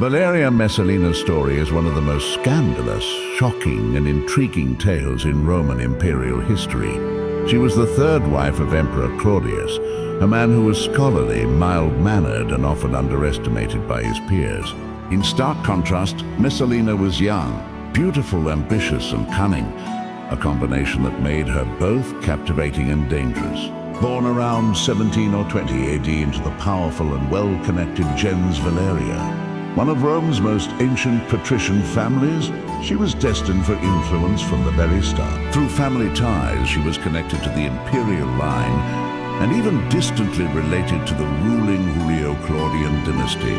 Valeria Messalina's story is one of the most scandalous, shocking, and intriguing tales in Roman imperial history. She was the third wife of Emperor Claudius, a man who was scholarly, mild-mannered, and often underestimated by his peers. In stark contrast, Messalina was young, beautiful, ambitious, and cunning, a combination that made her both captivating and dangerous. Born around 17 or 20 AD into the powerful and well-connected gens Valeria, one of Rome's most ancient patrician families, she was destined for influence from the very start. Through family ties, she was connected to the Imperial line and even distantly related to the ruling Julio-Claudian dynasty,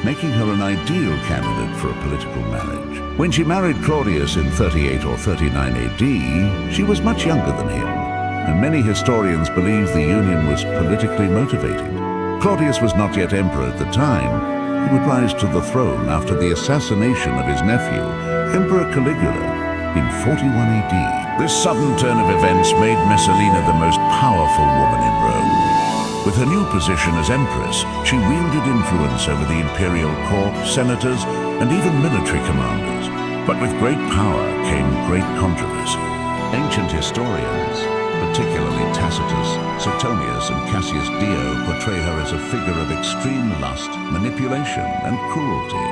making her an ideal candidate for a political marriage. When she married Claudius in 38 or 39 AD, she was much younger than him, and many historians believe the union was politically motivated. Claudius was not yet emperor at the time. He would rise to the throne after the assassination of his nephew, Emperor Caligula, in 41 AD. This sudden turn of events made Messalina the most powerful woman in Rome. With her new position as empress, she wielded influence over the imperial court, senators, and even military commanders. But with great power came great controversy. Ancient historians, particularly Tacitus, Suetonius, and Cassius Dio, portray her as a figure of extreme lust, manipulation, and cruelty.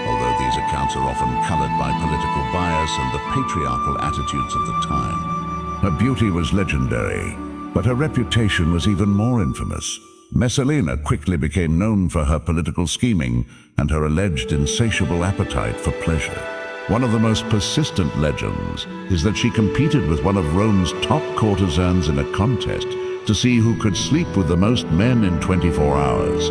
Although these accounts are often colored by political bias and the patriarchal attitudes of the time. Her beauty was legendary, but her reputation was even more infamous. Messalina quickly became known for her political scheming and her alleged insatiable appetite for pleasure. One of the most persistent legends is that she competed with one of Rome's top courtesans in a contest to see who could sleep with the most men in 24 hours,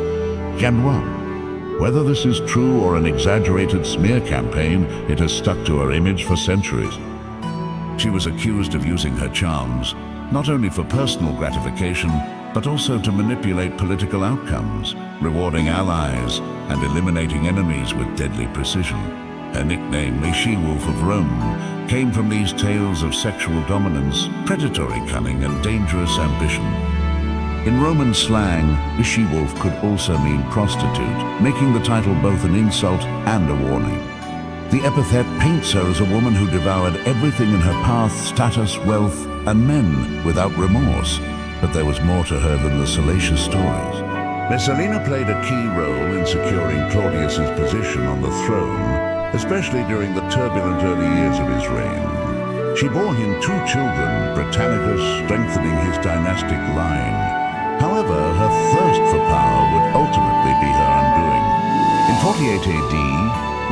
and won. Whether this is true or an exaggerated smear campaign, it has stuck to her image for centuries. She was accused of using her charms, not only for personal gratification, but also to manipulate political outcomes, rewarding allies and eliminating enemies with deadly precision. Her nickname, the She-Wolf of Rome, came from these tales of sexual dominance, predatory cunning, and dangerous ambition. In Roman slang, the She-Wolf could also mean prostitute, making the title both an insult and a warning. The epithet paints her as a woman who devoured everything in her path, status, wealth, and men without remorse. But there was more to her than the salacious stories. Messalina played a key role in securing Claudius's position on the throne, especially during the turbulent early years of his reign. She bore him 2 children, Britannicus strengthening his dynastic line. However, her thirst for power would ultimately be her undoing. In 48 AD,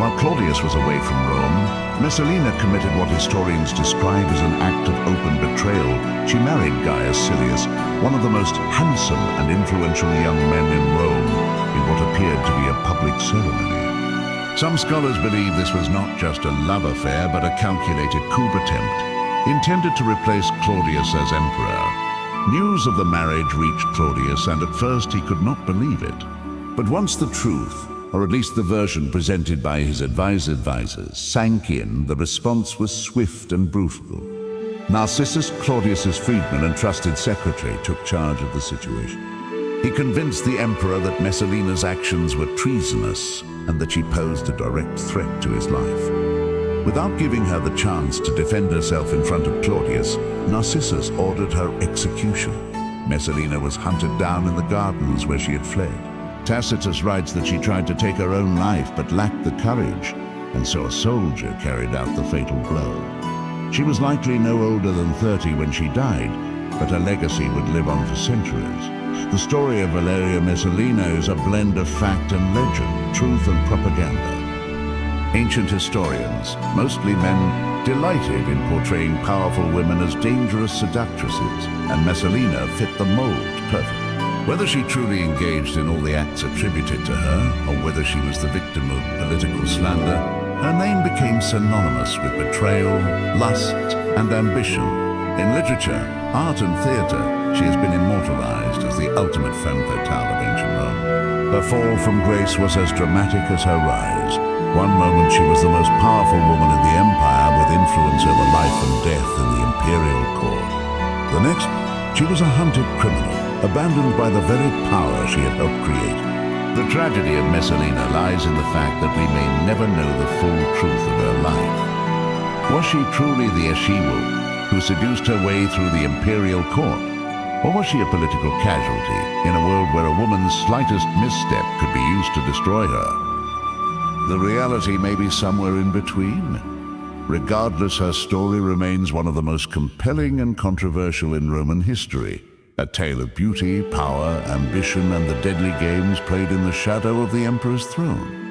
while Claudius was away from Rome, Messalina committed what historians describe as an act of open betrayal. She married Gaius Silius, one of the most handsome and influential young men in Rome, in what appeared to be a public ceremony. Some scholars believe this was not just a love affair, but a calculated coup attempt, intended to replace Claudius as emperor. News of the marriage reached Claudius, and at first he could not believe it. But once the truth, or at least the version presented by his advisors, sank in, the response was swift and brutal. Narcissus, Claudius's freedman and trusted secretary, took charge of the situation. He convinced the emperor that Messalina's actions were treasonous and that she posed a direct threat to his life. Without giving her the chance to defend herself in front of Claudius, Narcissus ordered her execution. Messalina was hunted down in the gardens where she had fled. Tacitus writes that she tried to take her own life but lacked the courage, and so a soldier carried out the fatal blow. She was likely no older than 30 when she died, but her legacy would live on for centuries. The story of Valeria Messalina is a blend of fact and legend, truth and propaganda. Ancient historians, mostly men, delighted in portraying powerful women as dangerous seductresses, and Messalina fit the mold perfectly. Whether she truly engaged in all the acts attributed to her, or whether she was the victim of political slander, her name became synonymous with betrayal, lust, and ambition. In literature, art, and theater, she has been immortalized as the ultimate femme fatale of ancient Rome. Her fall from grace was as dramatic as her rise. One moment she was the most powerful woman in the empire, with influence over life and death in the Imperial court. The next, she was a hunted criminal, abandoned by the very power she had helped create. The tragedy of Messalina lies in the fact that we may never know the full truth of her life. Was she truly the Eshiwu who seduced her way through the Imperial court? Or was she a political casualty in a world where a woman's slightest misstep could be used to destroy her? The reality may be somewhere in between. Regardless, her story remains one of the most compelling and controversial in Roman history. A tale of beauty, power, ambition, and the deadly games played in the shadow of the emperor's throne.